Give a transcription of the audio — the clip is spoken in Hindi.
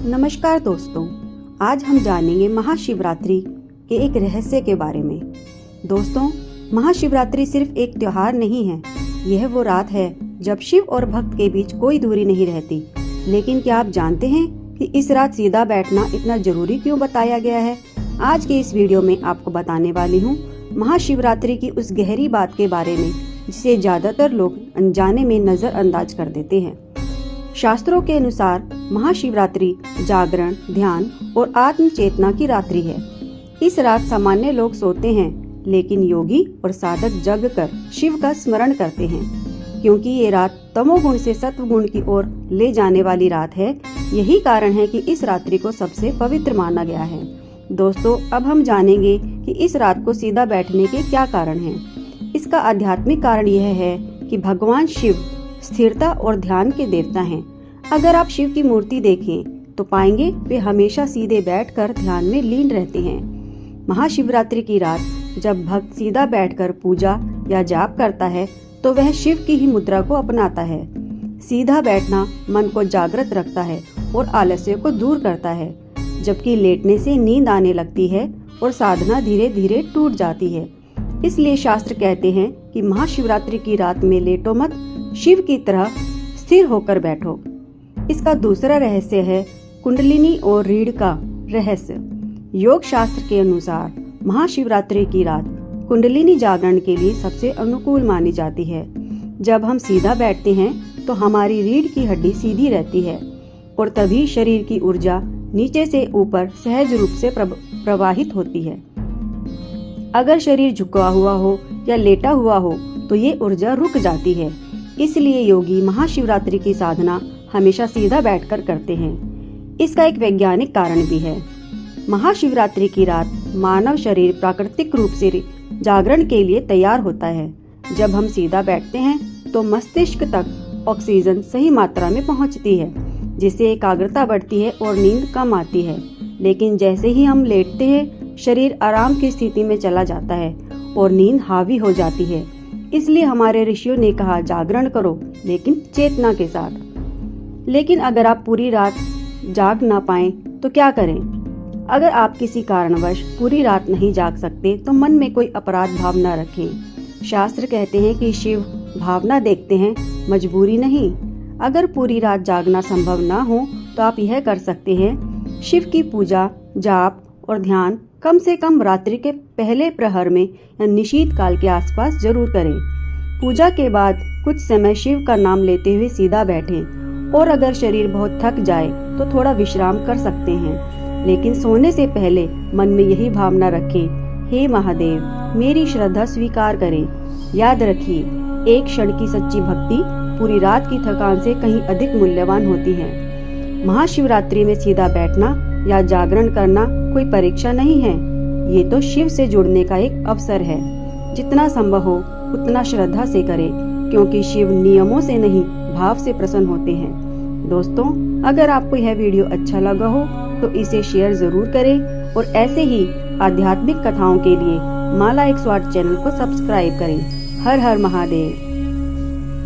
नमस्कार दोस्तों, आज हम जानेंगे महाशिवरात्रि के एक रहस्य के बारे में। दोस्तों, महाशिवरात्रि सिर्फ एक त्योहार नहीं है, यह वो रात है जब शिव और भक्त के बीच कोई दूरी नहीं रहती। लेकिन क्या आप जानते हैं कि इस रात सीधा बैठना इतना जरूरी क्यों बताया गया है? आज के इस वीडियो में आपको बताने वाली हूँ महाशिवरात्रि की उस गहरी बात के बारे में जिसे ज्यादातर लोग अनजाने में नजरअंदाज कर देते हैं। शास्त्रों के अनुसार महाशिवरात्रि जागरण, ध्यान और आत्म चेतना की रात्रि है। इस रात सामान्य लोग सोते हैं, लेकिन योगी और साधक जग कर शिव का स्मरण करते हैं, क्योंकि ये रात तमोगुण से सत्वगुण की ओर ले जाने वाली रात है। यही कारण है कि इस रात्रि को सबसे पवित्र माना गया है। दोस्तों, अब हम जानेंगे कि इस रात को सीधा बैठने के क्या कारण हैं। इसका आध्यात्मिक कारण यह है कि भगवान शिव स्थिरता और ध्यान के देवता हैं। अगर आप शिव की मूर्ति देखें तो पाएंगे वे हमेशा सीधे बैठकर ध्यान में लीन रहते हैं। महाशिवरात्रि की रात जब भक्त सीधा बैठकर पूजा या जाप करता है तो वह शिव की ही मुद्रा को अपनाता है। सीधा बैठना मन को जागृत रखता है और आलस्य को दूर करता है, जबकि लेटने से नींद आने लगती है और साधना धीरे धीरे टूट जाती है। इसलिए शास्त्र कहते हैं कि महाशिवरात्रि की रात में लेटो मत, शिव की तरह स्थिर होकर बैठो। इसका दूसरा रहस्य है कुंडलिनी और रीढ़ का रहस्य। योग शास्त्र के अनुसार महाशिवरात्रि की रात कुंडलिनी जागरण के लिए सबसे अनुकूल मानी जाती है। जब हम सीधा बैठते हैं तो हमारी रीढ़ की हड्डी सीधी रहती है और तभी शरीर की ऊर्जा नीचे से ऊपर सहज रूप से प्रवाहित होती है। अगर शरीर झुका हुआ हो या लेटा हुआ हो तो ये ऊर्जा रुक जाती है। इसलिए योगी महाशिवरात्रि की साधना हमेशा सीधा बैठकर करते हैं। इसका एक वैज्ञानिक कारण भी है। महाशिवरात्रि की रात मानव शरीर प्राकृतिक रूप से जागरण के लिए तैयार होता है। जब हम सीधा बैठते हैं तो मस्तिष्क तक ऑक्सीजन सही मात्रा में पहुंचती है, जिससे एकाग्रता बढ़ती है और नींद कम आती है। लेकिन जैसे ही हम लेटते हैं, शरीर आराम की स्थिति में चला जाता है और नींद हावी हो जाती है। इसलिए हमारे ऋषियों ने कहा, जागरण करो लेकिन चेतना के साथ। लेकिन अगर आप पूरी रात जाग ना पाएं तो क्या करें? अगर आप किसी कारणवश पूरी रात नहीं जाग सकते तो मन में कोई अपराध भाव न रखें। शास्त्र कहते हैं कि शिव भावना देखते हैं, मजबूरी नहीं। अगर पूरी रात जागना संभव न हो तो आप यह कर सकते हैं, शिव की पूजा, जाप और ध्यान कम से कम रात्रि के पहले प्रहर में या निशीत काल के आसपास जरूर करें। पूजा के बाद कुछ समय शिव का नाम लेते हुए सीधा बैठें और अगर शरीर बहुत थक जाए तो थोड़ा विश्राम कर सकते हैं। लेकिन सोने से पहले मन में यही भावना रखें, हे महादेव, मेरी श्रद्धा स्वीकार करें। याद रखिए, एक क्षण की सच्ची भक्ति पूरी रात की थकान से कहीं अधिक मूल्यवान होती है। महाशिवरात्रि में सीधा बैठना या जागरण करना कोई परीक्षा नहीं है, ये तो शिव से जुड़ने का एक अवसर है। जितना संभव हो उतना श्रद्धा से करें, क्योंकि शिव नियमों से नहीं भाव से प्रसन्न होते हैं। दोस्तों, अगर आपको यह वीडियो अच्छा लगा हो तो इसे शेयर जरूर करें और ऐसे ही आध्यात्मिक कथाओं के लिए माला 108 चैनल को सब्सक्राइब करें। हर हर महादेव।